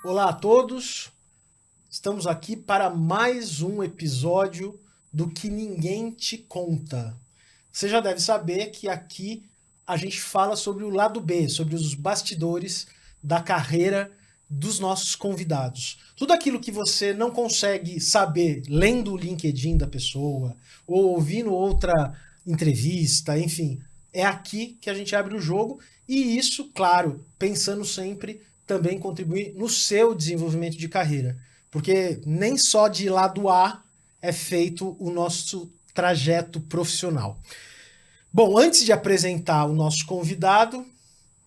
Olá a todos, estamos aqui para mais um episódio do Que Ninguém Te Conta. Você já deve saber que aqui a gente fala sobre o lado B, sobre os bastidores da carreira dos nossos convidados. Tudo aquilo que você não consegue saber lendo o LinkedIn da pessoa ou ouvindo outra entrevista, enfim, é aqui que a gente abre o jogo e isso, claro, pensando sempre também contribuir no seu desenvolvimento de carreira. Porque nem só de lado A é feito o nosso trajeto profissional. Bom, antes de apresentar o nosso convidado,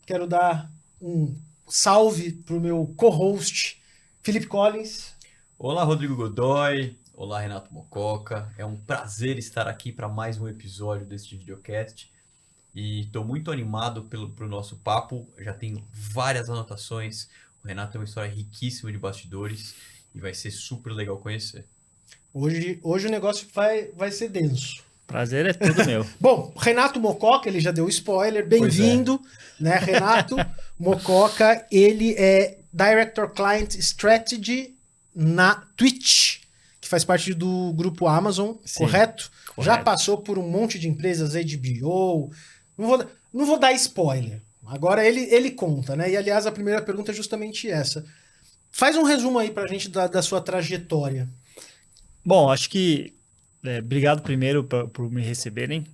quero dar um salve para o meu co-host, Felipe Collins. Olá, Rodrigo Godoy. Olá, Renato Mococa. É um prazer estar aqui para mais um episódio deste videocast. E estou muito animado pro nosso papo. Já tenho várias anotações. O Renato tem uma história riquíssima de bastidores e vai ser super legal conhecer. Hoje o negócio vai ser denso. Prazer é tudo meu. Bom, Renato Mococa, ele já deu spoiler. Bem-vindo, né, Renato Mococa. Ele é Director Client Strategy na Twitch, que faz parte do grupo Amazon, Sim, correto? correto. Já passou por um monte de empresas, HBO. Não vou dar spoiler. Agora ele conta, né? E, aliás, a primeira pergunta é justamente essa. Faz um resumo aí pra gente da sua trajetória. Bom, acho que... obrigado primeiro por me receberem.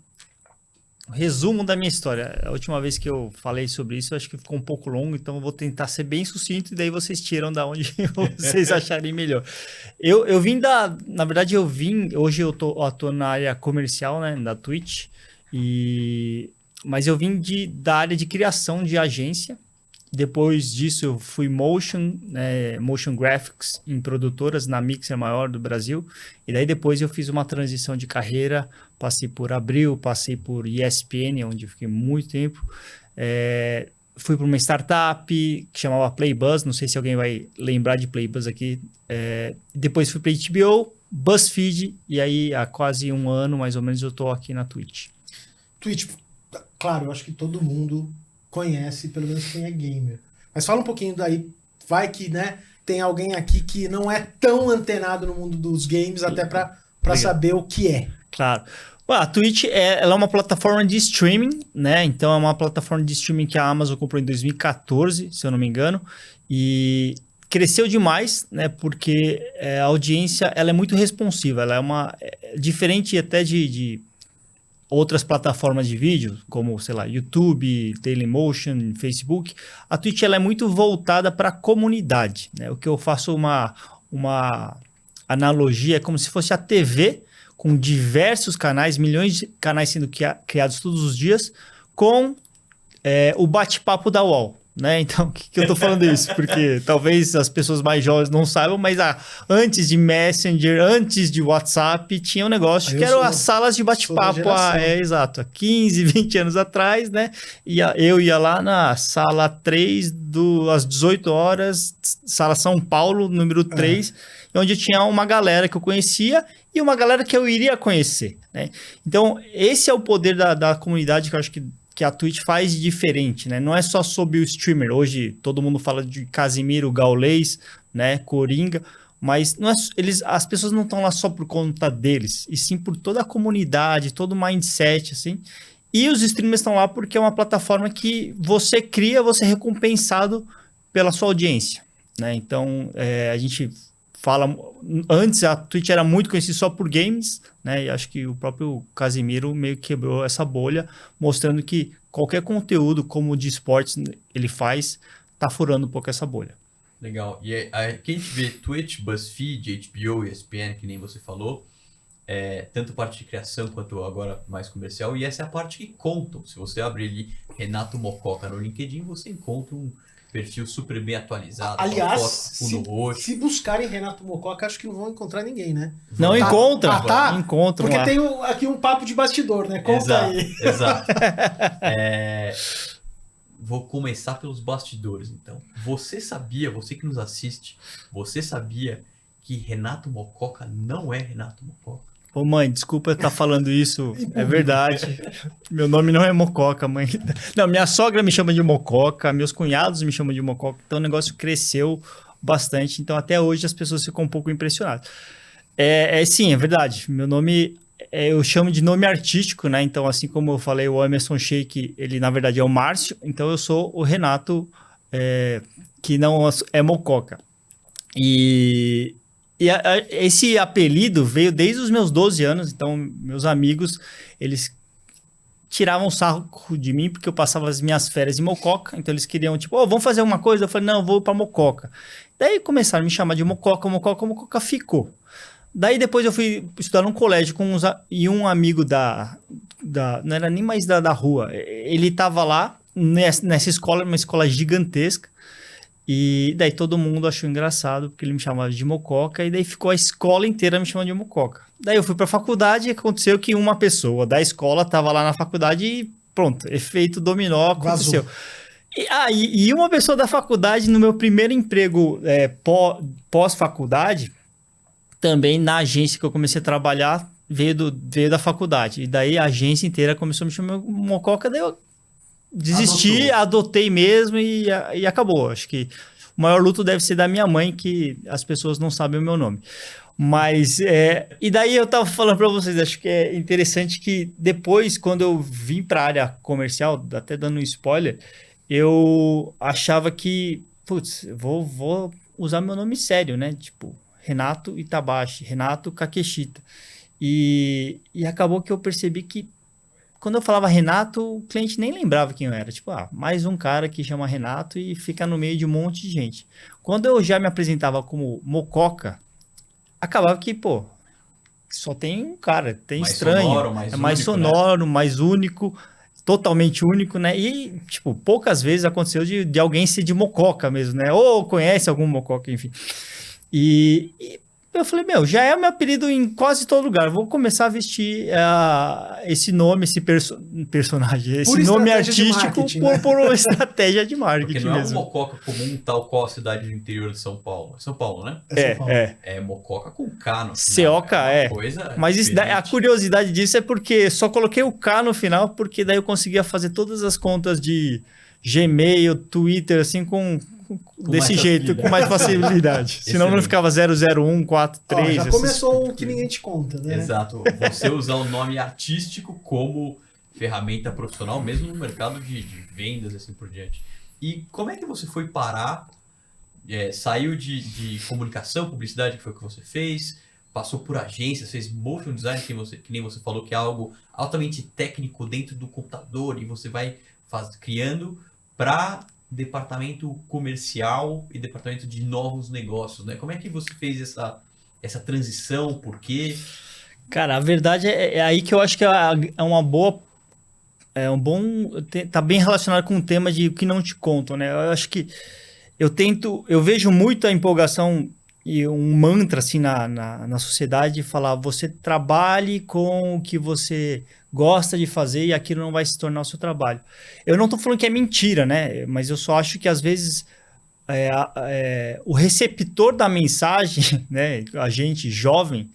Resumo da minha história. A última vez que eu falei sobre isso, acho que ficou um pouco longo, então eu vou tentar ser bem sucinto e daí vocês tiram da onde vocês acharem melhor. Eu vim na verdade, hoje eu atuo na área comercial, né, da Twitch, mas eu vim da área de criação de agência. Depois disso eu fui motion graphics em produtoras na Mixer maior do Brasil, e daí depois eu fiz uma transição de carreira, passei por Abril, passei por ESPN, onde eu fiquei muito tempo, fui para uma startup que chamava Playbuzz, não sei se alguém vai lembrar de Playbuzz aqui, depois fui para HBO, BuzzFeed, e aí há quase um ano mais ou menos eu estou aqui na Twitch. Twitch, claro, eu acho que todo mundo conhece, pelo menos quem é gamer. Mas fala um pouquinho daí, vai que, né, tem alguém aqui que não é tão antenado no mundo dos games, até para saber o que é. Claro. A Twitch ela é uma plataforma de streaming, né? Então é uma plataforma de streaming que a Amazon comprou em 2014, se eu não me engano, e cresceu demais, né? Porque a audiência ela é muito responsiva, ela é diferente até de outras plataformas de vídeo, como, sei lá, YouTube, Dailymotion, Facebook. A Twitch ela é muito voltada para a comunidade, né? O que eu faço uma analogia é como se fosse a TV, com diversos canais, milhões de canais sendo criados todos os dias, com o bate-papo da UOL. Né? Então, o que eu tô falando isso? Porque talvez as pessoas mais jovens não saibam, mas antes de Messenger, antes de WhatsApp, tinha um negócio que eram as salas de bate-papo. Exato, há 15, 20 anos atrás, né? Eu ia lá na sala 3 às 18 horas, sala São Paulo, número 3, onde tinha uma galera que eu conhecia e uma galera que eu iria conhecer, né? Então, esse é o poder da comunidade que eu acho que a Twitch faz diferente, né? Não é só sobre o streamer. Hoje todo mundo fala de Casimiro, Gaules, né? Coringa, mas não é, as pessoas não estão lá só por conta deles, e sim por toda a comunidade, todo o mindset, assim. E os streamers estão lá porque é uma plataforma que você cria, você é recompensado pela sua audiência, né? Então, a gente fala... Antes a Twitch era muito conhecida só por games, né? E acho que o próprio Casimiro meio que quebrou essa bolha, mostrando que qualquer conteúdo como de esportes ele faz, tá furando um pouco essa bolha. Legal. E aqui a gente vê Twitch, BuzzFeed, HBO, ESPN, que nem você falou, tanto parte de criação quanto agora mais comercial, e essa é a parte que contam. Se você abrir ali Renato Mococa no LinkedIn, você encontra um perfil super bem atualizado. Aliás, se buscarem Renato Mococa, acho que não vão encontrar ninguém, né? Não encontram. Encontram. Porque lá. tem aqui um papo de bastidor, né? Conta aí. Exato. Vou começar pelos bastidores, então. Você que nos assiste, você sabia que Renato Mococa não é Renato Mococa? Ô mãe, desculpa eu estar falando isso, é verdade. Meu nome não é Mococa, mãe. Não, minha sogra me chama de Mococa, meus cunhados me chamam de Mococa, então o negócio cresceu bastante, então até hoje as pessoas ficam um pouco impressionadas. Sim, é verdade, meu nome, eu chamo de nome artístico, né? Então assim como eu falei, o Emerson Sheik, ele na verdade é o Márcio, então eu sou o Renato, que não é Mococa. Esse apelido veio desde os meus 12 anos, então meus amigos, eles tiravam sarro de mim porque eu passava as minhas férias em Mococa, então eles queriam, tipo, vamos fazer alguma coisa? Eu falei, não, eu vou para Mococa. Daí começaram a me chamar de Mococa, Mococa ficou. Daí depois eu fui estudar num colégio com um amigo não era nem mais da rua, ele estava lá nessa escola, uma escola gigantesca, e daí todo mundo achou engraçado, porque ele me chamava de Mococa, e daí ficou a escola inteira me chamando de Mococa. Daí eu fui pra faculdade e aconteceu que uma pessoa da escola tava lá na faculdade e pronto, efeito dominó aconteceu. E uma pessoa da faculdade, no meu primeiro emprego pós-faculdade, também na agência que eu comecei a trabalhar, veio da faculdade. E daí a agência inteira começou a me chamar de Mococa, daí eu desisti, adotei mesmo e acabou. Acho que o maior luto deve ser da minha mãe, que as pessoas não sabem o meu nome. Mas, e daí eu tava falando para vocês, acho que é interessante que depois, quando eu vim para a área comercial, até dando um spoiler, eu achava que, putz, vou usar meu nome sério, né? Tipo, Renato Itabashi, Renato Kakeshita. E acabou que eu percebi que quando eu falava Renato, o cliente nem lembrava quem eu era. Tipo, mais um cara que chama Renato e fica no meio de um monte de gente. Quando eu já me apresentava como Mococa, acabava que, só tem um cara, tem mais estranho. Sonoro, mais sonoro, né? Mais único, totalmente único, né? E, tipo, poucas vezes aconteceu de alguém ser de Mococa mesmo, né? Ou conhece algum Mococa, enfim. E eu falei, já é o meu apelido em quase todo lugar. Vou começar a vestir esse nome, esse personagem, esse nome artístico por uma estratégia de marketing. Porque não é um mesmo. Mococa comum, tal qual a cidade do interior de São Paulo. É São Paulo, né? É Mococa com K no final. Seoca Mas a curiosidade disso é porque só coloquei o K no final, porque daí eu conseguia fazer todas as contas de Gmail, Twitter, assim, desse jeito, com mais facilidade. Senão não ficava 00143. Já começou o que ninguém te conta, né? Exato. Você usar o nome artístico como ferramenta profissional, mesmo no mercado de vendas, assim por diante. E como é que você foi parar? Saiu de comunicação, publicidade, que foi o que você fez, passou por agências, fez motion design, que nem você falou, que é algo altamente técnico dentro do computador, e você vai criando para departamento comercial e departamento de novos negócios, né? Como é que você fez essa transição? Por quê? Cara, a verdade é aí que eu acho que é uma boa... tá bem relacionado com o tema de o que não te contam, né? Eu acho que eu vejo muito a empolgação e um mantra assim na sociedade falar, você trabalhe com o que você gosta de fazer e aquilo não vai se tornar o seu trabalho. Eu não estou falando que é mentira, né? Mas eu só acho que às vezes o receptor da mensagem, né? A gente jovem,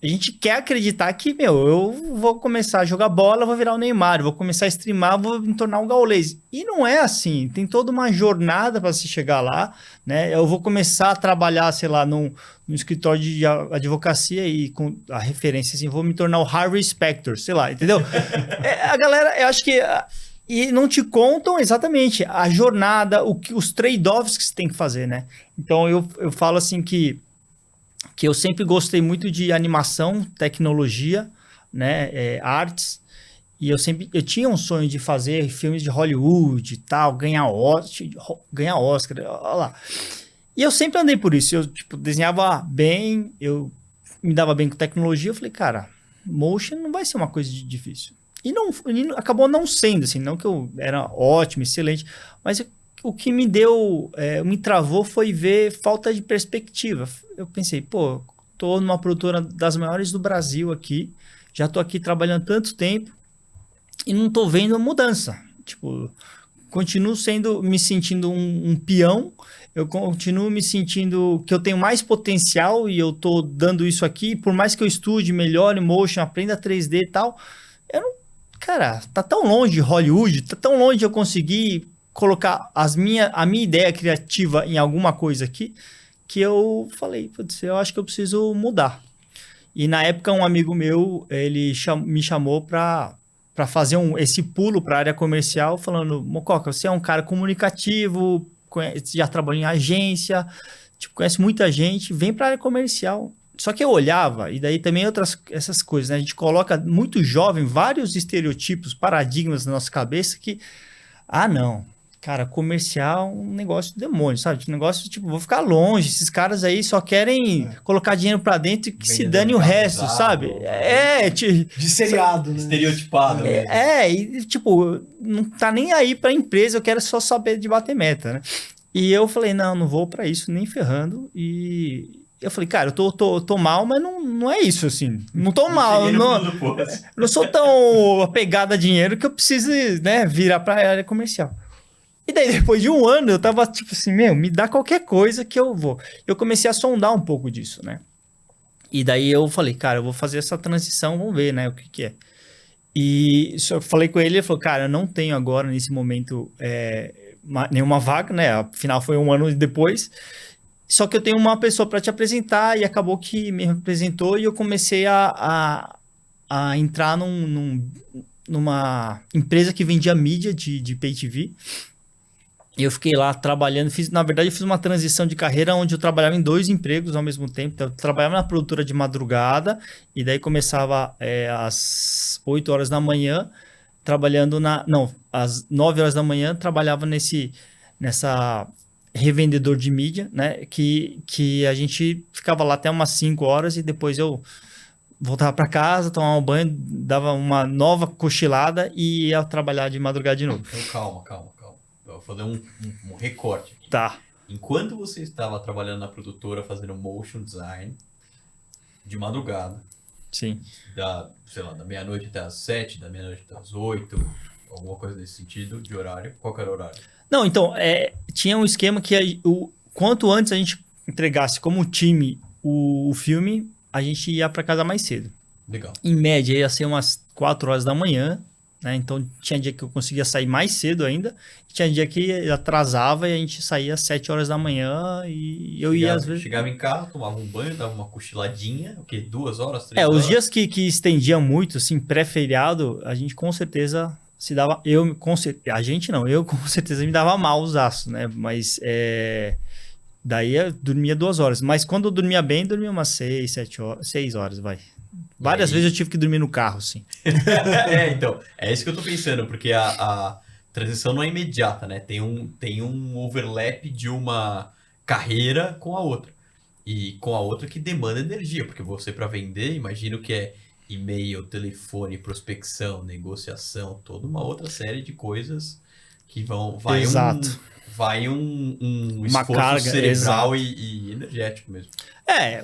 a gente quer acreditar que, eu vou começar a jogar bola, vou virar o Neymar, vou começar a streamar, vou me tornar um gaulês. E não é assim, tem toda uma jornada para se chegar lá, né? Eu vou começar a trabalhar, sei lá, num escritório de advocacia e com a referência, assim, vou me tornar o Harvey Specter, sei lá, entendeu? A galera, eu acho que... E não te contam exatamente a jornada, os trade-offs que você tem que fazer, né? Então, eu falo assim que eu sempre gostei muito de animação, tecnologia, né, artes, e eu tinha um sonho de fazer filmes de Hollywood e tal, ganhar Oscar, olha lá. E eu sempre andei por isso, eu desenhava bem, eu me dava bem com tecnologia, eu falei, cara, motion não vai ser uma coisa difícil. E acabou não sendo, assim, não que eu era ótimo, excelente, mas o que me travou foi ver falta de perspectiva. Eu pensei, tô numa produtora das maiores do Brasil aqui, já tô aqui trabalhando tanto tempo e não tô vendo mudança. Continuo me sentindo um peão eu continuo me sentindo que eu tenho mais potencial e eu tô dando isso aqui, por mais que eu estude, melhore motion, aprenda 3D e tal, eu não, cara, tá tão longe de Hollywood, tá tão longe de eu conseguir colocar a minha ideia criativa em alguma coisa aqui, que eu falei, putz, eu acho que eu preciso mudar. E na época um amigo meu, ele me chamou para fazer esse pulo para a área comercial, falando, Mococa, você é um cara comunicativo, já trabalhou em agência, tipo, conhece muita gente, vem para a área comercial. Só que eu olhava, e daí também essas coisas, né? A gente coloca muito jovem, vários estereotipos, paradigmas na nossa cabeça que, não, cara, comercial é um negócio de demônio, sabe? Um negócio, tipo, vou ficar longe, esses caras aí só querem colocar dinheiro pra dentro e que se dane o resto, sabe? De seriado, né? Estereotipado. E tipo, não tá nem aí pra empresa, eu quero só saber de bater meta, né? E eu falei, não vou pra isso, nem ferrando, e... Eu falei, cara, eu tô mal, mas não é isso, assim. Não tô mal. Não sou tão apegado a dinheiro que eu precise, né, virar pra área comercial. E daí, depois de um ano, eu tava tipo assim, me dá qualquer coisa que eu vou. Eu comecei a sondar um pouco disso, né? E daí eu falei, cara, eu vou fazer essa transição, vamos ver, né, o que é. E eu falei com ele falou, cara, eu não tenho agora, nesse momento, nenhuma vaga, né? Afinal, foi um ano depois. Só que eu tenho uma pessoa para te apresentar e acabou que me apresentou e eu comecei a entrar numa empresa que vendia mídia de Pay TV. E eu fiquei lá trabalhando, na verdade eu fiz uma transição de carreira onde eu trabalhava em 2 empregos ao mesmo tempo. Então, eu trabalhava na produtora de madrugada e daí começava às 8 horas da manhã, trabalhando às 9 horas da manhã, trabalhava nessa revendedor de mídia, né? Que a gente ficava lá até umas 5 horas e depois eu voltava para casa, tomava um banho, dava uma nova cochilada e ia trabalhar de madrugada de novo. Então, calma. Vou fazer um recorte aqui. Tá. Enquanto você estava trabalhando na produtora, fazendo motion design, de madrugada. Sim. Da meia-noite até as 7, da meia-noite até as 8, alguma coisa desse sentido, de horário. Qual que era o horário? Não, então, tinha um esquema que quanto antes a gente entregasse como time o filme, a gente ia para casa mais cedo. Legal. Em média, ia ser umas 4 horas da manhã, né? Então, tinha dia que eu conseguia sair mais cedo ainda, tinha dia que atrasava e a gente saía às 7 horas da manhã e eu ia às vezes... Chegava em casa, tomava um banho, dava uma cochiladinha, 2 horas, 3 horas? Os dias que estendia muito, assim, pré-feriado, a gente com certeza... eu com certeza me dava mal os aços, né? Mas daí eu dormia 2 horas. Mas quando eu dormia bem, dormia umas 6 horas, vai. Várias vezes eu tive que dormir no carro, sim. Então, é isso que eu tô pensando, porque a transição não é imediata, né? Tem um overlap de uma carreira com a outra. E com a outra que demanda energia, porque você para vender, imagino que é e-mail, telefone, prospecção, negociação, toda uma outra série de coisas que Exato. Vai um Uma esforço carga cerebral e energético mesmo.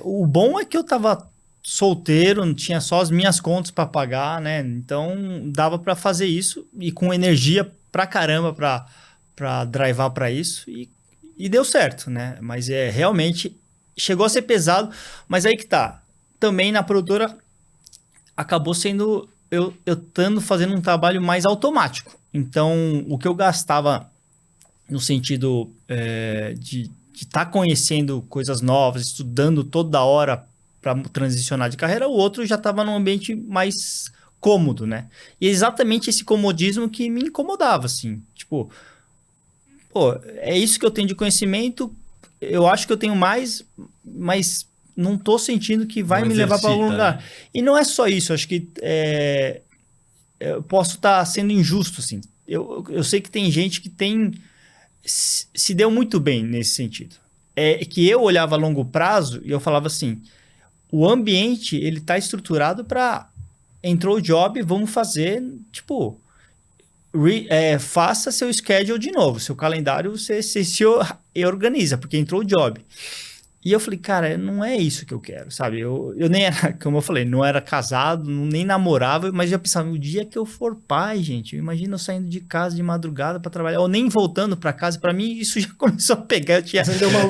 O bom é que eu tava solteiro, não tinha só as minhas contas para pagar, né? Então dava para fazer isso e com energia pra caramba para drivar para isso e deu certo, né? Mas realmente chegou a ser pesado, mas aí que tá. Também na produtora acabou sendo eu estando fazendo um trabalho mais automático. Então, o que eu gastava no sentido de estar conhecendo coisas novas, estudando toda hora para transicionar de carreira, o outro já estava num ambiente mais cômodo, né? E exatamente esse comodismo que me incomodava, assim. Tipo, é isso que eu tenho de conhecimento, eu acho que eu tenho mais, mas não tô sentindo que vai me levar para algum lugar. Né? E não é só isso, acho que eu posso estar sendo injusto, assim. Eu sei que tem gente que se deu muito bem nesse sentido. Que eu olhava a longo prazo e eu falava assim, o ambiente, ele tá estruturado para entrou o job, vamos fazer, tipo, faça seu schedule de novo, seu calendário você se organiza, porque entrou o job. E eu falei, cara, não é isso que eu quero, sabe? Eu nem era, como eu falei, não era casado, nem namorava, mas eu pensava, no dia que eu for pai, gente, imagina eu saindo de casa de madrugada para trabalhar, ou nem voltando para casa, para mim isso já começou a pegar,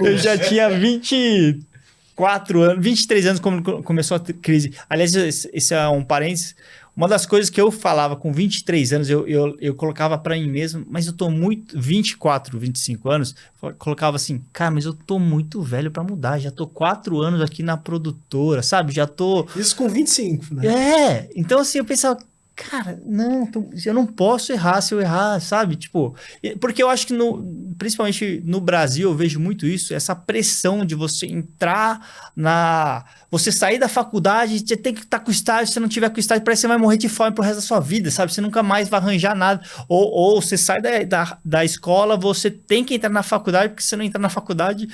eu já tinha 24 anos, 23 anos quando começou a crise. Aliás, esse é um parênteses. Uma das coisas que eu falava com 23 anos, eu colocava para mim mesmo, mas eu tô muito... 24, 25 anos, eu colocava assim, cara, mas eu tô muito velho para mudar, já tô 4 anos aqui na produtora, sabe? Já tô... Isso com 25, né? Então assim, eu pensava, cara, não, eu não posso errar se eu errar, sabe? Tipo, porque eu acho que principalmente no Brasil eu vejo muito isso, essa pressão de você entrar você sair da faculdade, você tem que estar com estágio, se você não tiver com estágio, parece que você vai morrer de fome pro resto da sua vida, sabe? Você nunca mais vai arranjar nada. Ou você sai da escola, você tem que entrar na faculdade, porque se você não entrar na faculdade,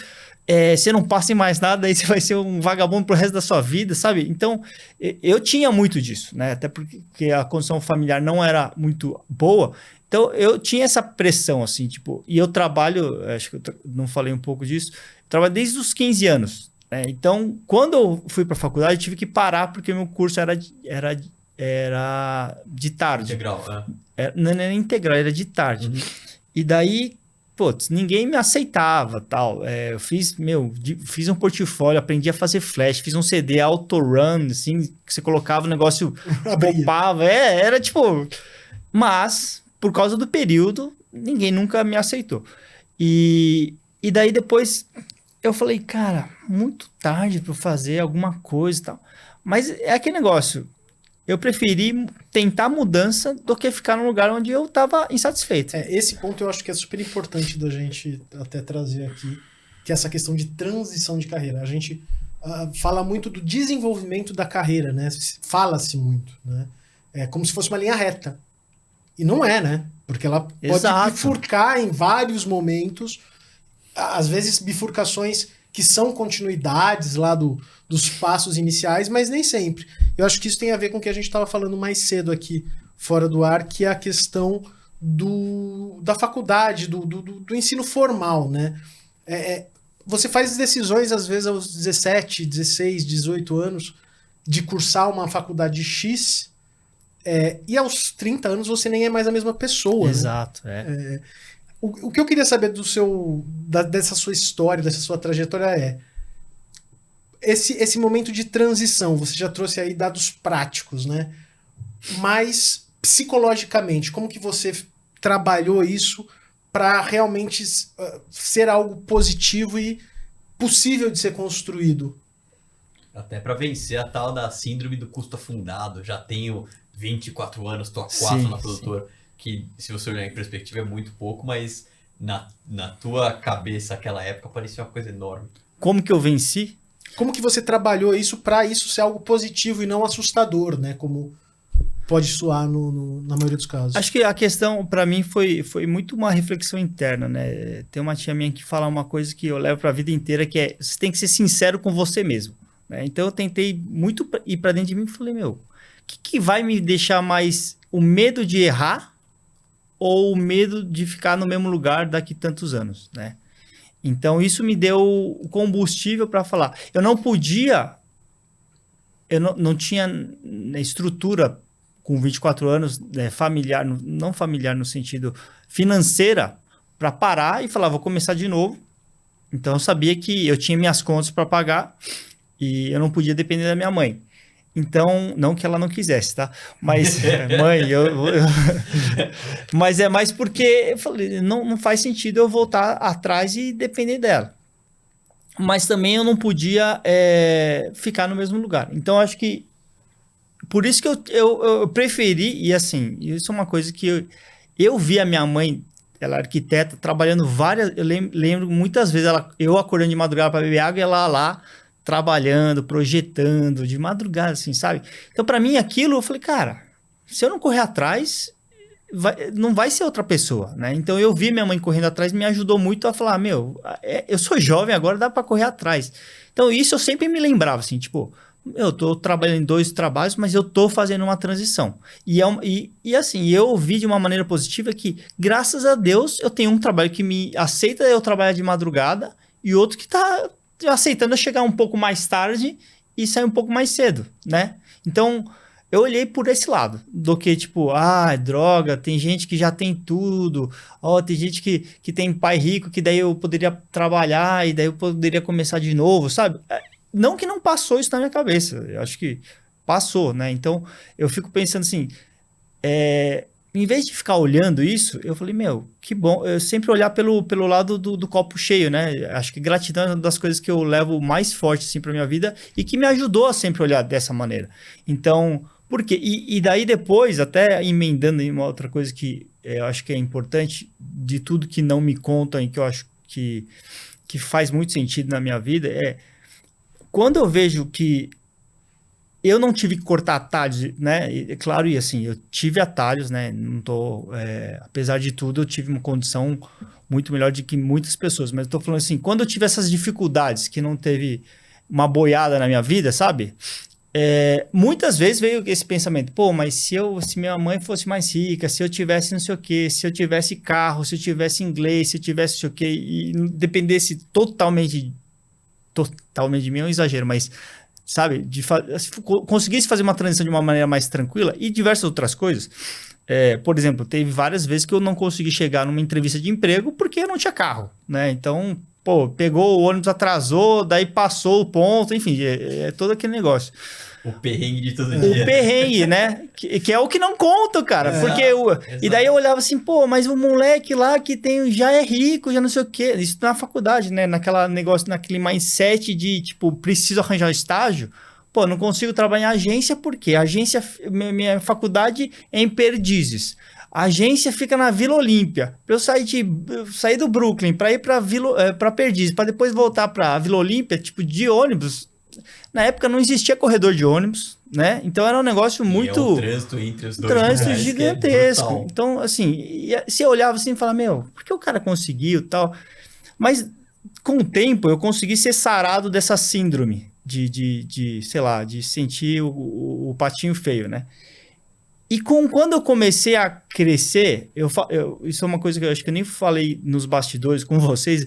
você não passa em mais nada, aí você vai ser um vagabundo pro resto da sua vida, sabe? Então, eu tinha muito disso, né? Até porque a condição familiar não era muito boa. Então, eu tinha essa pressão, assim, tipo... E eu trabalho, acho que eu não falei um pouco disso, eu trabalho desde os 15 anos. Então, quando eu fui para a faculdade, eu tive que parar porque meu curso era de tarde. Integral, não era integral, era de tarde. Uhum. E daí, putz, ninguém me aceitava, tal. Eu fiz um portfólio, aprendi a fazer flash, fiz um CD autorun, assim, que você colocava o negócio, popava. Era tipo... Mas, por causa do período, ninguém nunca me aceitou. E daí depois... Eu falei, cara, muito tarde para fazer alguma coisa e tal. Mas é aquele negócio. Eu preferi tentar mudança do que ficar num lugar onde eu estava insatisfeito. Esse ponto eu acho que é super importante da gente até trazer aqui, que é essa questão de transição de carreira. A gente fala muito do desenvolvimento da carreira, né? Fala-se muito, né? É como se fosse uma linha reta. E não é, né? Porque ela pode bifurcar em vários momentos, às vezes bifurcações que são continuidades lá dos passos iniciais, mas nem sempre. Eu acho que isso tem a ver com o que a gente estava falando mais cedo aqui, fora do ar, que é a questão da faculdade, do ensino formal, né? Você faz decisões, às vezes, aos 17, 16, 18 anos, de cursar uma faculdade X, e aos 30 anos você nem é mais a mesma pessoa. Exato, né? O que eu queria saber dessa sua história, dessa sua trajetória esse momento de transição. Você já trouxe aí dados práticos, né? Mas psicologicamente, como que você trabalhou isso para realmente ser algo positivo e possível de ser construído? Até para vencer a tal da síndrome do custo afundado. Já tenho 24 anos, tô há 4 na produtora. Sim. Que, se você olhar em perspectiva, é muito pouco, mas na tua cabeça, aquela época, parecia uma coisa enorme. Como que eu venci? Como que você trabalhou isso para isso ser algo positivo e não assustador, né? Como pode soar na maioria dos casos. Acho que a questão, para mim, foi muito uma reflexão interna, né? Tem uma tia minha que fala uma coisa que eu levo para a vida inteira, que é, você tem que ser sincero com você mesmo. Né? Então, eu tentei muito ir para dentro de mim e falei, o que vai me deixar mais o medo de errar ou o medo de ficar no mesmo lugar daqui tantos anos, né? Então, isso me deu o combustível para falar. Eu não podia... Eu não tinha estrutura com 24 anos, familiar, não familiar no sentido financeira, para parar e falar, vou começar de novo. Então, eu sabia que eu tinha minhas contas para pagar e eu não podia depender da minha mãe. Então, não que ela não quisesse, tá? Mas, mãe, mas é mais porque eu falei, não faz sentido eu voltar atrás e depender dela. Mas também eu não podia ficar no mesmo lugar. Então, acho que por isso que eu preferi, e assim, isso é uma coisa que eu vi a minha mãe, ela é arquiteta, trabalhando várias... Eu lembro muitas vezes eu acordando de madrugada para beber água e ela lá trabalhando, projetando, de madrugada, assim, sabe? Então, para mim, aquilo, eu falei, cara, se eu não correr atrás, não vai ser outra pessoa, né? Então, eu vi minha mãe correndo atrás, me ajudou muito a falar, eu sou jovem agora, dá para correr atrás. Então, isso eu sempre me lembrava, assim, tipo, eu tô trabalhando em 2 trabalhos, mas eu tô fazendo uma transição. E assim, eu vi de uma maneira positiva que, graças a Deus, eu tenho um trabalho que me aceita eu trabalhar de madrugada e outro que tá aceitando eu chegar um pouco mais tarde e sair um pouco mais cedo, né? Então, eu olhei por esse lado, do que tipo, droga, tem gente que já tem tudo, tem gente que tem pai rico, que daí eu poderia trabalhar e daí eu poderia começar de novo, sabe? Não que não passou isso na minha cabeça, eu acho que passou, né? Então, eu fico pensando assim, em vez de ficar olhando isso, eu falei, meu, que bom, eu sempre olhar pelo lado do copo cheio, né? Acho que gratidão é uma das coisas que eu levo mais forte, assim, pra minha vida e que me ajudou a sempre olhar dessa maneira. Então, por quê? E daí depois, até emendando em uma outra coisa que eu acho que é importante, de tudo que não me contam e que eu acho que faz muito sentido na minha vida, quando eu vejo que eu não tive que cortar atalhos, né? Claro, e assim, eu tive atalhos, né? Não tô, apesar de tudo, eu tive uma condição muito melhor do que muitas pessoas. Mas eu tô falando assim, quando eu tive essas dificuldades, que não teve uma boiada na minha vida, sabe? Muitas vezes veio esse pensamento, pô, mas se minha mãe fosse mais rica, se eu tivesse não sei o quê, se eu tivesse carro, se eu tivesse inglês, se eu tivesse não sei o quê, e dependesse totalmente de mim é um exagero, mas sabe, conseguisse fazer uma transição de uma maneira mais tranquila e diversas outras coisas. Por exemplo, teve várias vezes que eu não consegui chegar numa entrevista de emprego porque eu não tinha carro, né? Então, pô, pegou o ônibus, atrasou, daí passou o ponto, enfim, é todo aquele negócio. O perrengue de todo dia. O perrengue, né? Que é o que não conta, cara. E daí eu olhava assim, pô, mas o moleque lá que tem já é rico, já não sei o quê. Isso na faculdade, né? Naquele mindset de, tipo, preciso arranjar um estágio. Pô, não consigo trabalhar em agência porque a agência, minha faculdade é em Perdizes. A agência fica na Vila Olímpia. Pra eu sair do Brooklyn pra ir pra Perdizes, pra depois voltar pra Vila Olímpia, tipo, de ônibus. Na época não existia corredor de ônibus, né? Então era um negócio muito... o trânsito entre os dois trânsito lugares, gigantesco. Então, assim, você olhava assim e falava, meu, por que o cara conseguiu e tal? Mas com o tempo eu consegui ser sarado dessa síndrome sei lá, de sentir o patinho feio, né? E quando eu comecei a crescer, isso é uma coisa que eu acho que eu nem falei nos bastidores com vocês.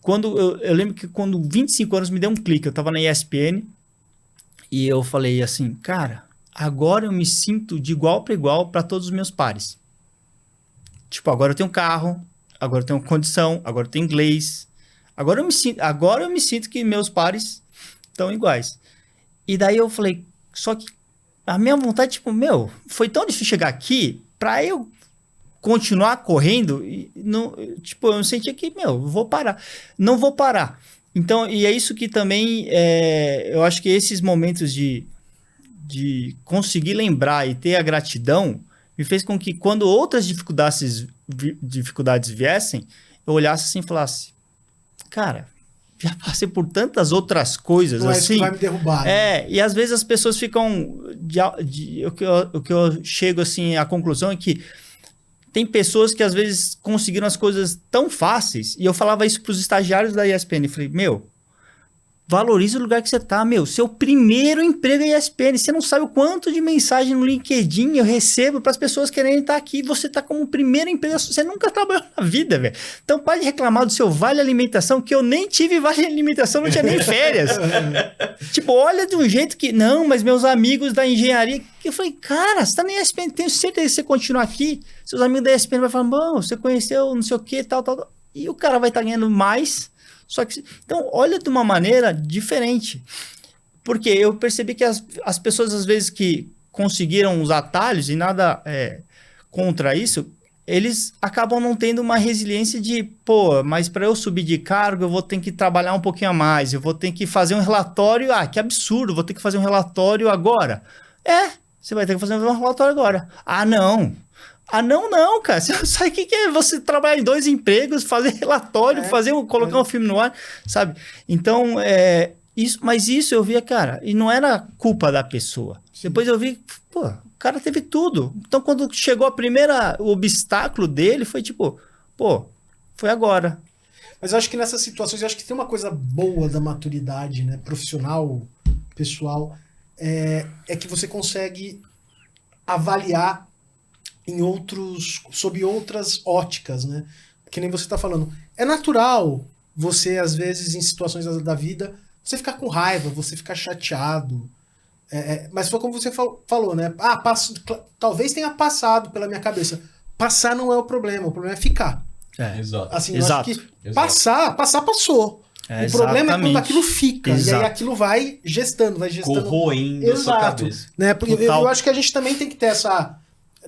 Eu lembro que quando 25 anos me deu um clique, eu tava na ESPN e eu falei assim, cara, agora eu me sinto de igual para igual para todos os meus pares. Tipo, agora eu tenho carro, agora eu tenho condição, agora eu tenho inglês. Agora eu me sinto que meus pares estão iguais. E daí eu falei, só que a minha vontade, tipo, meu, foi tão difícil chegar aqui para eu continuar correndo, e não, tipo, eu sentia que, meu, não vou parar. Então, e é isso que também, eu acho que esses momentos de conseguir lembrar e ter a gratidão, me fez com que quando outras dificuldades viessem, eu olhasse assim e falasse, cara, já passei por tantas outras coisas, não assim. É isso que vai me derrubar. Né? E às vezes as pessoas ficam... O que eu chego, assim, à conclusão é que tem pessoas que às vezes conseguiram as coisas tão fáceis, e eu falava isso para os estagiários da ESPN, eu falei, meu, valoriza o lugar que você tá, meu, seu primeiro emprego é ESPN, você não sabe o quanto de mensagem no LinkedIn eu recebo para as pessoas querendo estar aqui, você tá como primeiro emprego, você nunca trabalhou na vida, velho. Então pode reclamar do seu vale alimentação, que eu nem tive vale alimentação, não tinha nem férias. Tipo, olha de um jeito que, não, mas meus amigos da engenharia, que eu falei, cara, você tá na ESPN, tenho certeza que você continuar aqui, seus amigos da ESPN vão falar, bom, você conheceu não sei o que, tal, e o cara vai estar ganhando mais. Só que, então, olha de uma maneira diferente. Porque eu percebi que as pessoas, às vezes, que conseguiram os atalhos, e nada contra isso, eles acabam não tendo uma resiliência de, pô, mas para eu subir de cargo, eu vou ter que trabalhar um pouquinho a mais, eu vou ter que fazer um relatório, que absurdo, vou ter que fazer um relatório agora. Você vai ter que fazer um relatório agora. Não, cara. Você não sabe o que é você trabalhar em 2 empregos, fazer relatório, colocar um filme no ar, sabe? Então, mas isso eu via, cara, e não era culpa da pessoa. Sim. Depois eu vi, pô, o cara teve tudo. Então, quando chegou o obstáculo dele, foi tipo, pô, foi agora. Mas eu acho que nessas situações, eu acho que tem uma coisa boa da maturidade, né, profissional, pessoal, é que você consegue avaliar sob outras óticas, né? Que nem você está falando. É natural você, às vezes, em situações da vida, você ficar com raiva, você ficar chateado. Mas foi como você falou, né? Talvez tenha passado pela minha cabeça. Passar não é o problema é ficar. Exato. Assim, Exato. eu acho que passar passou. O problema é quando aquilo fica. E aí aquilo vai gestando. Corroendo a sua cabeça. Né? Porque eu acho que a gente também tem que ter essa...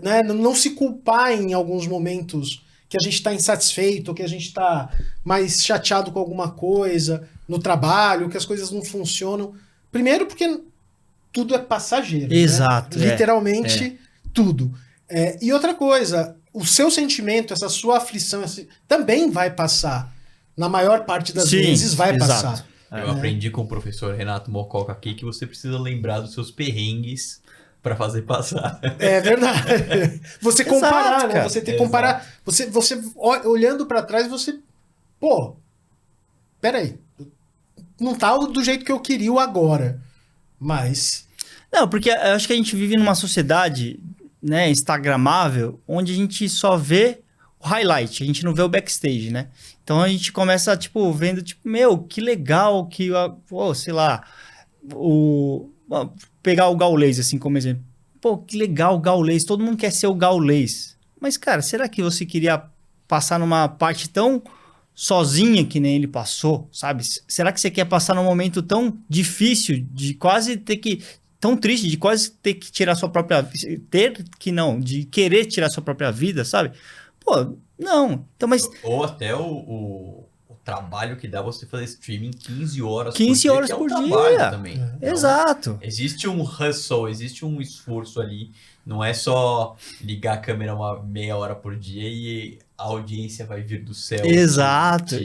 Né? Não se culpar em alguns momentos que a gente está insatisfeito, que a gente está mais chateado com alguma coisa no trabalho, que as coisas não funcionam. Primeiro porque tudo é passageiro. Exato. Né? Literalmente tudo. E outra coisa, o seu sentimento, essa sua aflição, também vai passar. Na maior parte das vezes vai passar. Eu aprendi com o professor Renato Mococa aqui que você precisa lembrar dos seus perrengues para fazer passar. É verdade. Você comparar, né? Você tem que comparar. Você olhando para trás, você... Pô, peraí. Não tá do jeito que eu queria o agora. Mas... Não, porque eu acho que a gente vive numa sociedade, né, instagramável, onde a gente só vê o highlight, a gente não vê o backstage, né? Então a gente começa, tipo, vendo, tipo, meu, que legal que, sei lá, pegar o Gaules, assim, como exemplo. Pô, que legal o Gaules, todo mundo quer ser o Gaules. Mas, cara, será que você queria passar numa parte tão sozinha que nem ele passou, sabe? Será que você quer passar num momento tão difícil, de quase ter que... tão triste, de quase ter que tirar sua própria... de querer tirar sua própria vida, sabe? Pô, não. Então, mas... Ou até o trabalho que dá você fazer streaming 15 horas 15 horas por dia. Também. Então, exato. Existe um hustle, existe um esforço ali. Não é só ligar a câmera uma meia hora por dia e a audiência vai vir do céu. Exato.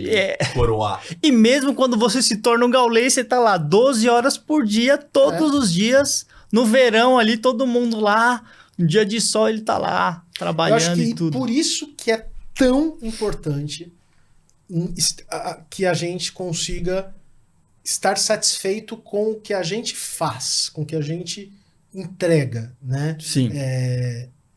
Coroar. E mesmo quando você se torna um gaulês, você tá lá 12 horas por dia, todos os dias. No verão ali, todo mundo lá. No dia de sol, ele tá lá, trabalhando e tudo. Por isso que é tão importante que a gente consiga estar satisfeito com o que a gente faz, com o que a gente entrega, né? Sim.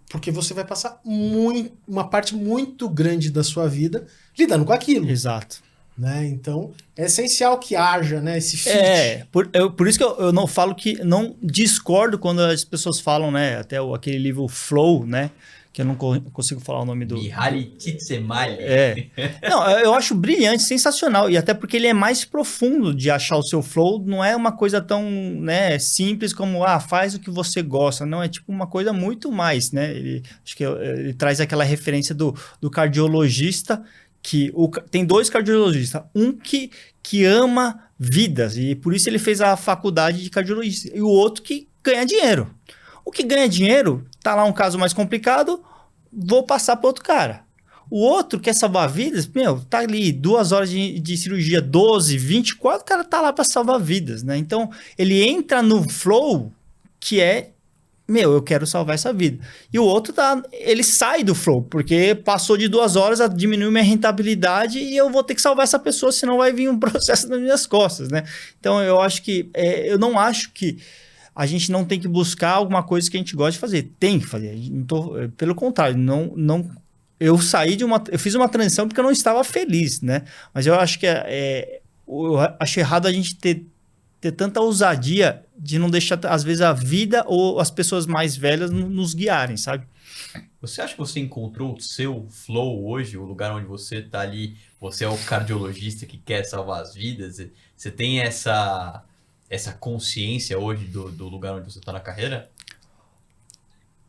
Porque você vai passar uma parte muito grande da sua vida lidando com aquilo. Exato. Né? Então, é essencial que haja, né, esse fit. Por isso que eu não falo que... Não discordo quando as pessoas falam, né? Até aquele livro Flow, né? Que eu não consigo falar o nome do... Mihaly Csikszentmihalyi. Não, eu acho brilhante, sensacional. E até porque ele é mais profundo de achar o seu flow. Não é uma coisa tão, né, simples como, faz o que você gosta. Não, é tipo uma coisa muito mais, né? Acho que ele traz aquela referência do cardiologista, que tem dois cardiologistas. Um que ama vidas, e por isso ele fez a faculdade de cardiologista. E o outro que ganha dinheiro. O que ganha dinheiro, tá lá um caso mais complicado, vou passar para outro cara. O outro quer salvar vidas, tá ali 2 horas de cirurgia, 12, 24, o cara tá lá para salvar vidas, né? Então, ele entra no flow que é, eu quero salvar essa vida. E o outro ele sai do flow, porque passou de 2 horas, diminuiu minha rentabilidade e eu vou ter que salvar essa pessoa, senão vai vir um processo nas minhas costas, né? Então, eu acho que, eu não acho que a gente não tem que buscar alguma coisa que a gente gosta de fazer. Tem que fazer. Pelo contrário, eu fiz uma transição porque eu não estava feliz, né? Mas eu acho que eu acho errado a gente ter tanta ousadia de não deixar, às vezes, a vida ou as pessoas mais velhas nos guiarem, sabe? Você acha que você encontrou o seu flow hoje, o lugar onde você está ali, você é o cardiologista que quer salvar as vidas? Você tem essa consciência hoje do lugar onde você está na carreira?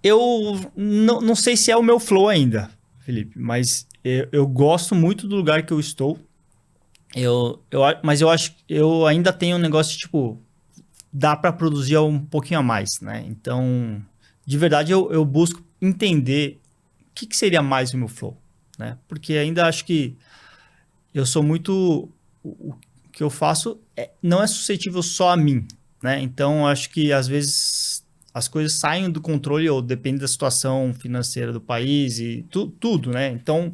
Eu não sei se é o meu flow ainda, Felipe, mas eu gosto muito do lugar que eu estou. Mas eu acho que eu ainda tenho um negócio de, tipo, dá para produzir um pouquinho a mais, né? Então, de verdade, eu busco entender o que seria mais o meu flow, né? Porque ainda acho que eu sou muito... O que eu faço não é suscetível só a mim, né? Então, acho que às vezes as coisas saem do controle ou depende da situação financeira do país e tudo, né? Então,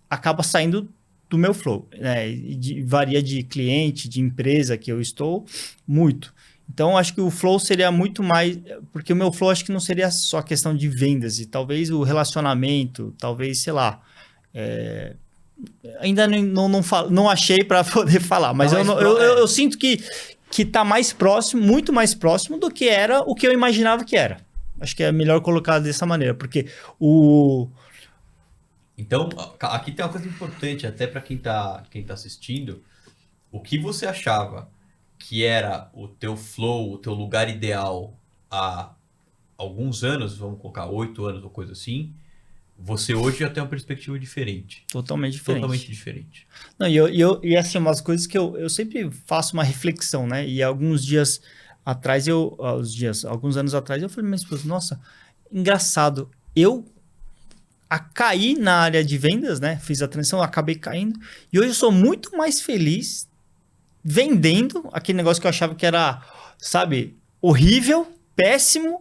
acaba saindo do meu flow, né? Varia de cliente, de empresa que eu estou, muito. Então, acho que o flow seria muito mais... Porque o meu flow acho que não seria só questão de vendas, e talvez o relacionamento, talvez, sei lá... ainda não achei para poder falar, mas eu sinto que tá mais próximo, muito mais próximo do que era o que eu imaginava que era. Acho que é melhor colocar dessa maneira, porque Então, aqui tem uma coisa importante, até para quem tá assistindo. O que você achava que era o teu flow, o teu lugar ideal há alguns anos, vamos colocar 8 anos ou coisa assim, você hoje já tem uma perspectiva diferente. Totalmente diferente. Totalmente diferente. Não, e assim, umas coisas que eu sempre faço uma reflexão, né? E alguns dias atrás, alguns anos atrás, eu falei, mas, nossa, engraçado, eu caí na área de vendas, né? Fiz a transição, acabei caindo, e hoje eu sou muito mais feliz vendendo aquele negócio que eu achava que era, sabe, horrível, péssimo,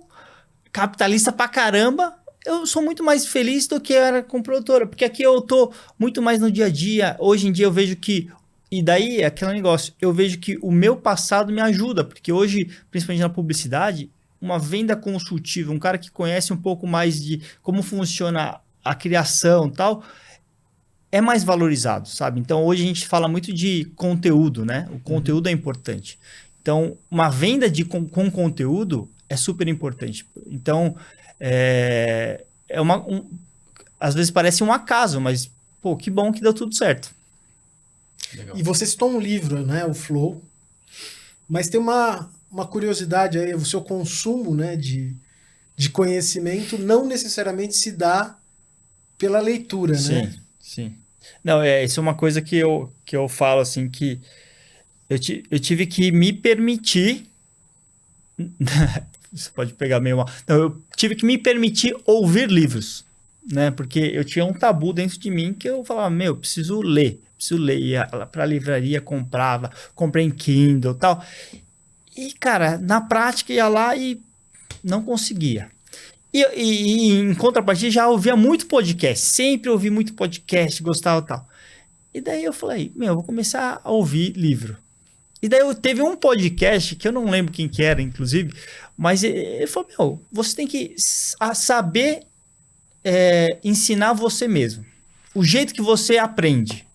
capitalista pra caramba. Eu sou muito mais feliz do que eu era com produtora, porque aqui eu tô muito mais no dia a dia. Hoje em dia eu vejo que, e daí é aquele negócio, eu vejo que o meu passado me ajuda, porque hoje, principalmente na publicidade, uma venda consultiva, um cara que conhece um pouco mais de como funciona a criação e tal, é mais valorizado, sabe? Então hoje a gente fala muito de conteúdo, né? O conteúdo é importante. Então, uma venda com conteúdo é super importante. Então, às vezes parece um acaso, mas, pô, que bom que deu tudo certo. Legal. E você citou um livro, né, o Flow, mas tem uma curiosidade aí, o seu consumo, né, de conhecimento não necessariamente se dá pela leitura, né? Sim. Não, isso é uma coisa que eu falo, assim, que eu tive que me permitir... Você pode pegar meio mal. Não, eu tive que me permitir ouvir livros, né? Porque eu tinha um tabu dentro de mim que eu falava, preciso ler. Ia pra livraria, comprei em Kindle e tal. E, cara, na prática ia lá e não conseguia. E em contrapartida, já ouvia muito podcast. Sempre ouvi muito podcast, gostava e tal. E daí eu falei, vou começar a ouvir livro. E daí teve um podcast, que eu não lembro quem que era, inclusive, mas ele falou, você tem que saber ensinar você mesmo. O jeito que você aprende,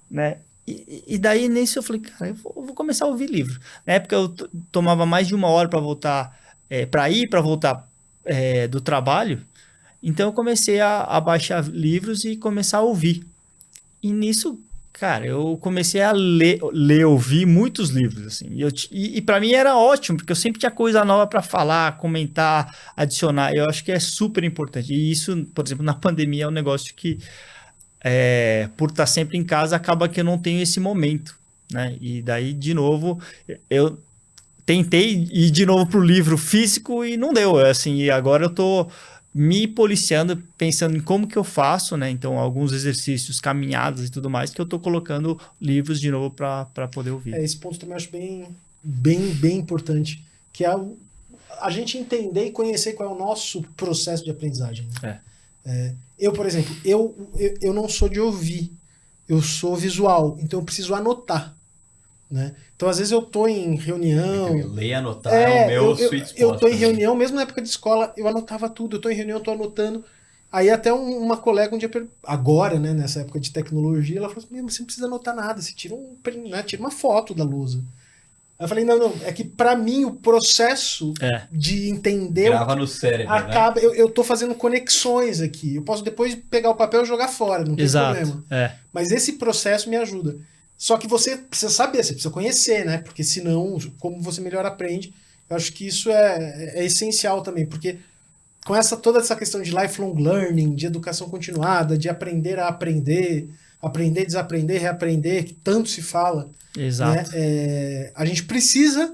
né? E daí, nisso, eu falei, cara, eu vou começar a ouvir livro. Na época, eu tomava mais de 1 hora para voltar, para voltar do trabalho. Então, eu comecei a baixar livros e começar a ouvir. E nisso, cara, eu comecei a ouvir muitos livros, assim. E para mim era ótimo, porque eu sempre tinha coisa nova para falar, comentar, adicionar. Eu acho que é super importante. E isso, por exemplo, na pandemia é um negócio que, por estar sempre em casa, acaba que eu não tenho esse momento, né? E daí, de novo, eu tentei ir de novo pro livro físico e não deu, assim. E agora eu tô me policiando, pensando em como que eu faço, né? Então, alguns exercícios, caminhadas e tudo mais, que eu tô colocando livros de novo para poder ouvir. Esse ponto também eu acho bem importante, que é a gente entender e conhecer qual é o nosso processo de aprendizagem. Eu, por exemplo, eu não sou de ouvir, eu sou visual, então eu preciso anotar, né? Então, às vezes eu tô em reunião... Ler e anotar é o meu sweet spot. Eu tô em reunião, mesmo na época de escola, eu anotava tudo. Eu tô em reunião, eu tô anotando. Aí até uma colega um dia, agora, né, nessa época de tecnologia, ela falou assim, você não precisa anotar nada, você tira tira uma foto da lousa. Aí eu falei, não, é que pra mim o processo de entender... Grava no cérebro, acaba, né? Eu tô fazendo conexões aqui. Eu posso depois pegar o papel e jogar fora, não tem problema. Mas esse processo me ajuda. Só que você precisa saber, você precisa conhecer, né? Porque senão, como você melhor aprende, eu acho que isso é essencial também, porque com toda essa questão de lifelong learning, de educação continuada, de aprender a aprender, desaprender, reaprender, que tanto se fala, exato, né? A gente precisa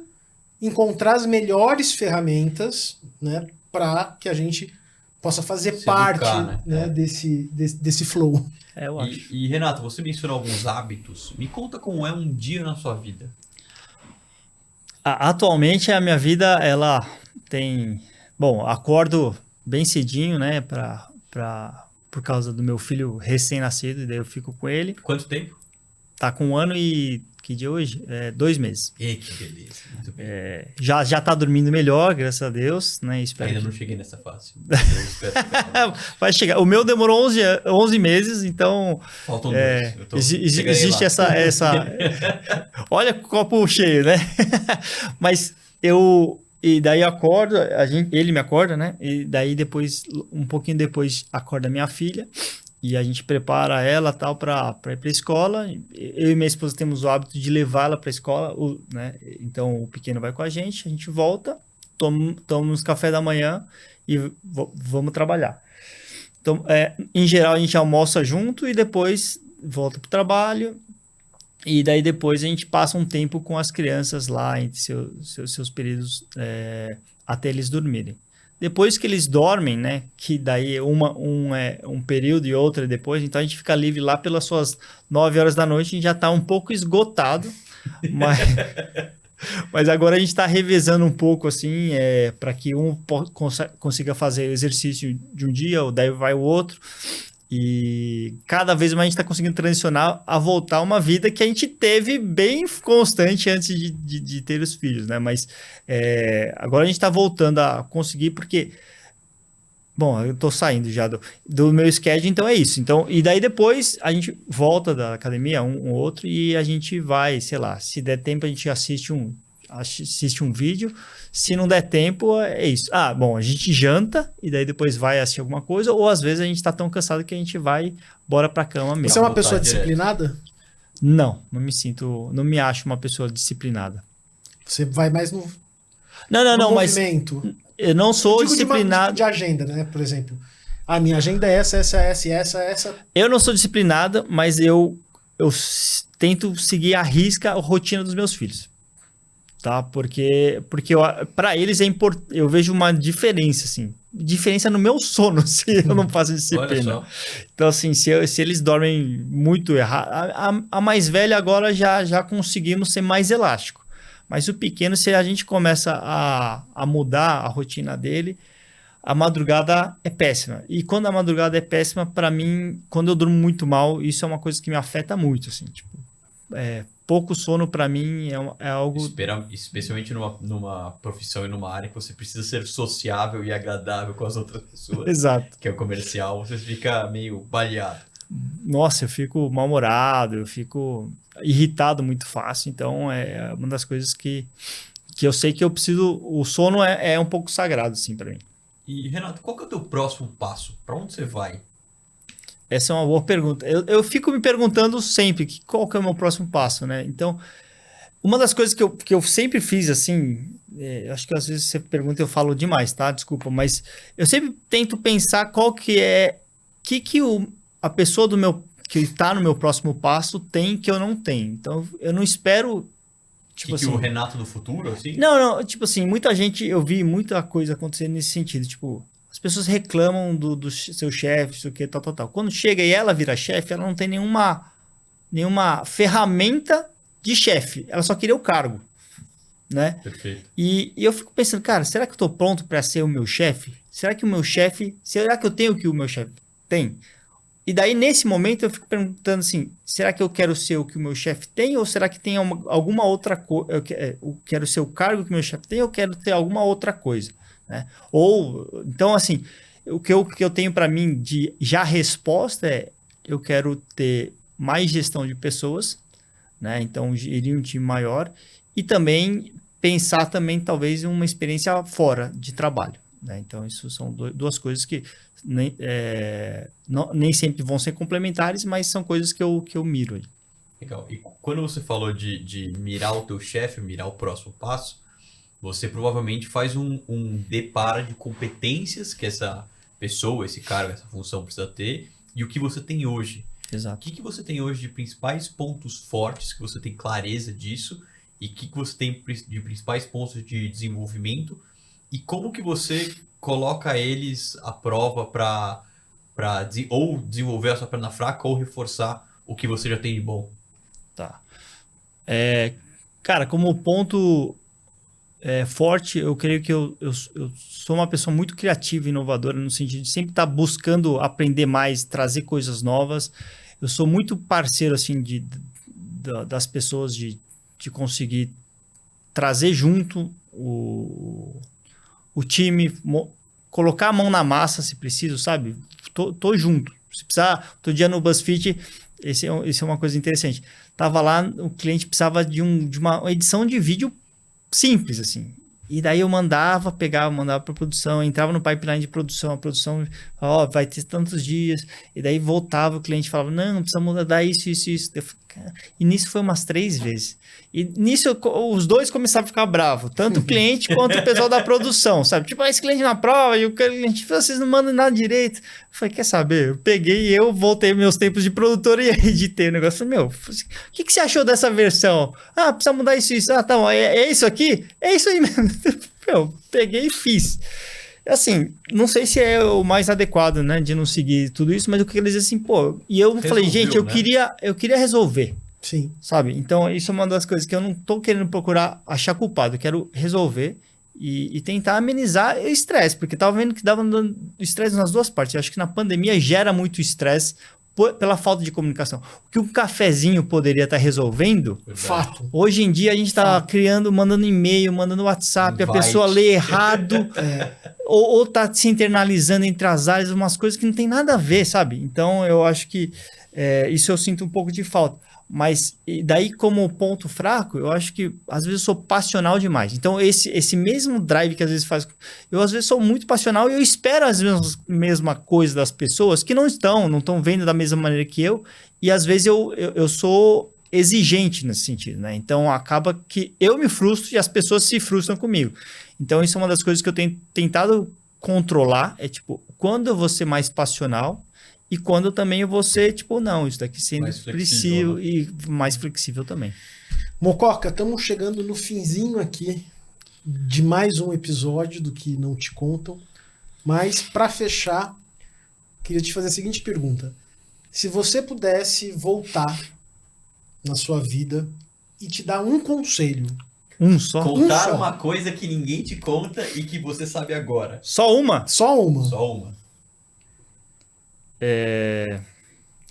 encontrar as melhores ferramentas, né, para que a gente possa fazer parte educar, né? Desse flow. Eu acho. E Renato, você mencionou alguns hábitos. Me conta como é um dia na sua vida. Atualmente a minha vida, ela tem... Bom, acordo bem cedinho, né? Por causa do meu filho recém-nascido, e daí eu fico com ele. Quanto tempo? tá com 1 ano e... Que dia é hoje? 2 meses. E que beleza. Muito bem. Já tá dormindo melhor, graças a Deus, né? Espero Ainda que... não cheguei nessa fase. Eu espero chegar. Vai chegar. O meu demorou 11 meses, então... Faltam 2. Eu chegarei existe lá. essa... Olha o copo cheio, né? Mas E daí eu acordo, ele me acorda, né? E daí depois, um pouquinho depois, acorda minha filha. E a gente prepara ela tal para ir para a escola. Eu e minha esposa temos o hábito de levar ela para a escola, né? Então o pequeno vai com a gente volta, tomamos café da manhã e vamos trabalhar. Então, em geral, a gente almoça junto e depois volta para o trabalho. E daí depois a gente passa um tempo com as crianças lá, entre seus períodos, até eles dormirem. Depois que eles dormem, né? Que daí um período e outro depois, então a gente fica livre lá pelas suas 9 horas da noite, a gente já está um pouco esgotado, mas agora a gente está revezando um pouco assim, para que um consiga fazer o exercício de um dia, ou daí vai o outro. E cada vez mais a gente está conseguindo transicionar a voltar a uma vida que a gente teve bem constante antes de ter os filhos, né? Mas agora a gente está voltando a conseguir, porque... Bom, eu estou saindo já do meu schedule, então é isso. Então, e daí depois a gente volta da academia, um outro, e a gente vai, sei lá, se der tempo a gente assiste um vídeo. Se não der tempo, é isso. Bom, a gente janta e daí depois vai assistir alguma coisa, ou às vezes a gente tá tão cansado que a gente vai bora pra cama mesmo. Você é uma pessoa disciplinada? Não me acho uma pessoa disciplinada. Você vai mais no movimento. Mas eu não sou disciplinado. De agenda, né? Por exemplo, a minha agenda é essa. Eu não sou disciplinada, mas eu tento seguir à risca a rotina dos meus filhos. Tá? Porque para eles é importante. Eu vejo uma diferença, assim. Diferença no meu sono, se eu não faço disciplina. Então, assim, se eles dormem muito errado. A mais velha agora já conseguimos ser mais elástico. Mas o pequeno, se a gente começa a mudar a rotina dele, a madrugada é péssima. E quando a madrugada é péssima, para mim, quando eu durmo muito mal, isso é uma coisa que me afeta muito, assim. Tipo, pouco sono para mim é algo... Especialmente numa profissão e numa área que você precisa ser sociável e agradável com as outras pessoas. Exato. Que é o comercial, você fica meio baleado. Nossa, eu fico mal-humorado, eu fico irritado muito fácil. Então, é uma das coisas que eu sei que eu preciso... O sono é um pouco sagrado, assim, para mim. E, Renato, qual que é o teu próximo passo? Para onde você vai? Essa é uma boa pergunta. Eu fico me perguntando sempre qual que é o meu próximo passo, né? Então, uma das coisas que eu sempre fiz, assim, acho que às vezes você pergunta e eu falo demais, tá? Desculpa, mas eu sempre tento pensar qual que é... a pessoa que está no meu próximo passo tem que eu não tenho. Então, eu não espero... Tipo assim, o Renato do futuro, assim? Não, tipo assim, muita gente... Eu vi muita coisa acontecer nesse sentido, tipo... As pessoas reclamam do seu chefe, isso aqui, tal. Quando chega e ela vira chefe, ela não tem nenhuma ferramenta de chefe. Ela só queria o cargo, né? Perfeito. E eu fico pensando, cara, será que eu estou pronto para ser o meu chefe? Será que eu tenho o que o meu chefe tem? E daí, nesse momento, eu fico perguntando assim, será que eu quero ser o que o meu chefe tem? Ou será que tem alguma outra coisa? Eu quero ser o cargo que o meu chefe tem ou eu quero ter alguma outra coisa? Né? Ou, então, assim, o que eu tenho para mim de já resposta é eu quero ter mais gestão de pessoas, né? Então, gerir um time maior e também pensar também, talvez, em uma experiência fora de trabalho, né? Então, isso são duas coisas que nem sempre vão ser complementares, mas são coisas que eu miro aí. Legal. E quando você falou de mirar o teu chefe, mirar o próximo passo, você provavelmente faz um deparo de competências que essa pessoa, esse cargo, essa função precisa ter e o que você tem hoje. Exato. O que você tem hoje de principais pontos fortes, que você tem clareza disso e o que você tem de principais pontos de desenvolvimento e como que você coloca eles à prova para ou desenvolver a sua perna fraca ou reforçar o que você já tem de bom? Tá. Cara, como ponto... forte, eu creio que eu sou uma pessoa muito criativa e inovadora no sentido de sempre estar buscando aprender mais, trazer coisas novas. Eu sou muito parceiro assim das pessoas de conseguir trazer junto o time, colocar a mão na massa se preciso, sabe? Tô junto. Se precisar, todo dia no BuzzFeed, esse é uma coisa interessante. Tava lá, o cliente precisava de uma edição de vídeo simples, assim. E daí eu mandava para produção, entrava no pipeline de produção, a produção, vai ter tantos dias, e daí voltava, o cliente falava, não precisa mudar isso. E nisso foi umas 3 vezes. E nisso os dois começaram a ficar bravos, tanto o cliente quanto o pessoal da produção, sabe? Tipo, esse cliente na prova, e o cliente, vocês não mandam nada direito. Eu falei, quer saber? Eu peguei e eu voltei meus tempos de produtor e editei o negócio. Falei, o que você achou dessa versão? Precisa mudar isso. Tá bom, é isso aqui? É isso aí mesmo. Peguei e fiz. Assim, não sei se é o mais adequado, né, de não seguir tudo isso, mas eu queria dizer assim, e eu falei, gente, eu queria resolver. Sim. Sabe? Então, isso é uma das coisas que eu não tô querendo procurar achar culpado, eu quero resolver e tentar amenizar o estresse, porque tava vendo que dava estresse nas duas partes. Eu acho que na pandemia gera muito estresse pela falta de comunicação. O que um cafezinho poderia estar resolvendo, fato. Hoje em dia a gente está mandando e-mail, mandando WhatsApp, a pessoa lê errado, ou tá se internalizando entre as áreas, umas coisas que não tem nada a ver, sabe? Então eu acho que isso eu sinto um pouco de falta. Mas daí, como ponto fraco, eu acho que às vezes eu sou passional demais. Então, esse mesmo drive que às vezes faz... Eu às vezes sou muito passional e eu espero as mesma coisa das pessoas que não estão vendo da mesma maneira que eu. E às vezes eu sou exigente nesse sentido, né? Então, acaba que eu me frustro e as pessoas se frustram comigo. Então, isso é uma das coisas que eu tenho tentado controlar. É tipo, quando eu vou ser mais passional... E quando também eu vou ser, não, isso daqui sendo flexível, né? E mais flexível também. Mococa, estamos chegando no finzinho aqui de mais um episódio do Que Não Te Contam. Mas, para fechar, queria te fazer a seguinte pergunta. Se você pudesse voltar na sua vida e te dar um conselho... Só? Contar uma coisa que ninguém te conta e que você sabe agora. Só uma? Só uma. Só uma.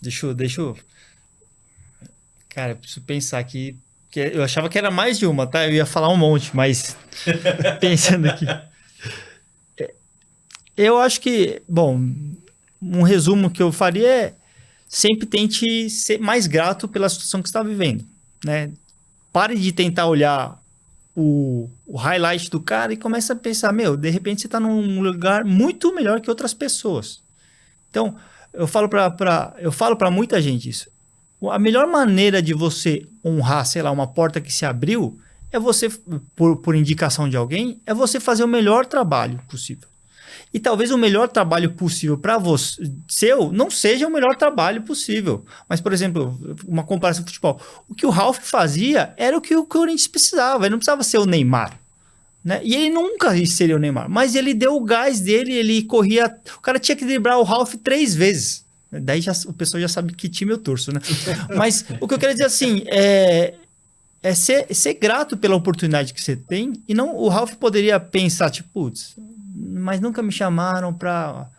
Deixa eu... Cara, eu preciso pensar aqui. Que eu achava que era mais de uma, tá? Eu ia falar um monte, mas pensando aqui. Eu acho que, um resumo que eu faria é sempre tente ser mais grato pela situação que você está vivendo, né? Pare de tentar olhar o highlight do cara e comece a pensar, de repente você está num lugar muito melhor que outras pessoas. Então, eu falo para muita gente isso. A melhor maneira de você honrar, uma porta que se abriu, é você, por indicação de alguém, é você fazer o melhor trabalho possível. E talvez o melhor trabalho possível para você, não seja o melhor trabalho possível. Mas, por exemplo, uma comparação com o futebol. O que o Ralf fazia era o que o Corinthians precisava. Ele não precisava ser o Neymar. Né? E ele nunca seria o Neymar, mas ele deu o gás dele, ele corria... O cara tinha que driblar o Ralf 3 vezes. Daí o pessoal já sabe que time eu torço, né? Mas o que eu quero dizer assim, é ser grato pela oportunidade que você tem, e não o Ralf poderia pensar, putz, mas nunca me chamaram para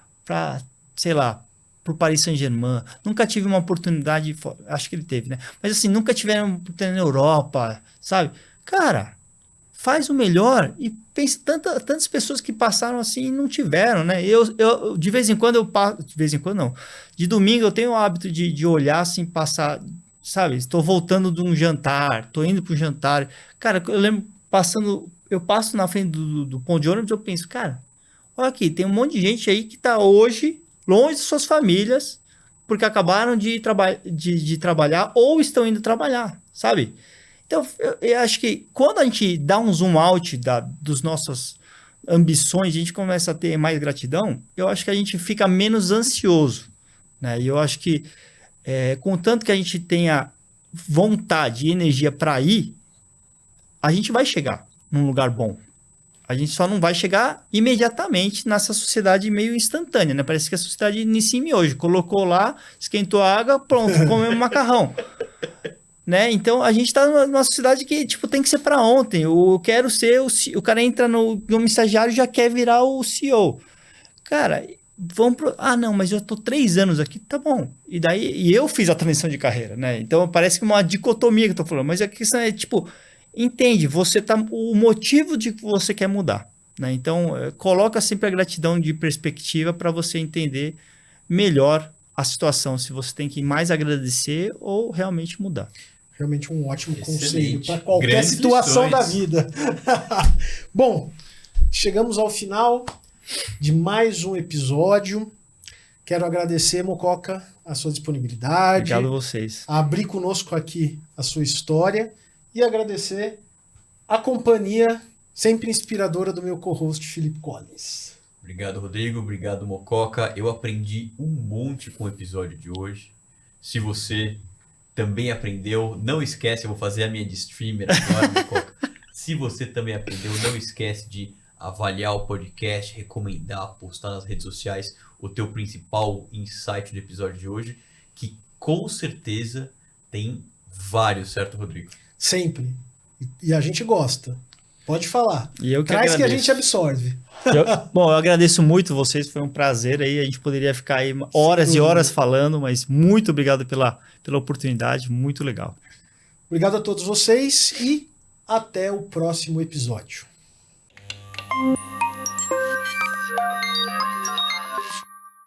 pro Paris Saint-Germain, nunca tive uma oportunidade, acho que ele teve, né? Mas assim, nunca tiveram uma oportunidade na Europa, sabe? Cara... Faz o melhor e pensa tantas pessoas que passaram assim e não tiveram, né? Eu de vez em quando eu passo, de vez em quando não. De domingo eu tenho o hábito de olhar assim, passar, sabe? Estou voltando de um jantar, estou indo para o jantar. Cara, eu lembro eu passo na frente do ponto de ônibus e eu penso, cara, olha aqui, tem um monte de gente aí que está hoje longe de suas famílias porque acabaram de trabalhar ou estão indo trabalhar, sabe? Então, eu acho que quando a gente dá um zoom out dos nossas ambições, a gente começa a ter mais gratidão, eu acho que a gente fica menos ansioso, né? E eu acho que, contanto que a gente tenha vontade e energia para ir, a gente vai chegar num lugar bom. A gente só não vai chegar imediatamente nessa sociedade meio instantânea, né? Parece que a sociedade inicia hoje. Colocou lá, esquentou a água, pronto, comeu macarrão. Né? Então, a gente está numa sociedade que, tem que ser para ontem. Eu quero ser o cara entra no estagiário e já quer virar o CEO. Cara, não, mas eu tô 3 anos aqui, tá bom. E eu fiz a transição de carreira, né? Então parece que uma dicotomia que eu tô falando, mas a questão é, tipo, entende, o motivo de que você quer mudar, né? Então, coloca sempre a gratidão de perspectiva para você entender melhor a situação, se você tem que mais agradecer ou realmente mudar. Realmente um ótimo Excelente. conselho para qualquer Grandes situação lições. da vida. Bom, chegamos ao final de mais um episódio. Quero agradecer, Mococa, a sua disponibilidade. Obrigado a vocês. Abrir conosco aqui a sua história e agradecer a companhia sempre inspiradora do meu co-host Felipe Collins. Obrigado, Rodrigo. Obrigado, Mococa. Eu aprendi um monte com o episódio de hoje. Se você também aprendeu, não esquece, eu vou fazer a minha de streamer agora, Mococa. Se você também aprendeu, não esquece de avaliar o podcast, recomendar, postar nas redes sociais o teu principal insight do episódio de hoje, que com certeza tem vários, certo, Rodrigo? Sempre. E a gente gosta. Pode falar. E eu que Traz que a agradeço. gente absorve. Bom, eu agradeço muito vocês, foi um prazer aí, a gente poderia ficar aí horas e horas falando, mas muito obrigado pela oportunidade, muito legal. Obrigado a todos vocês e até o próximo episódio.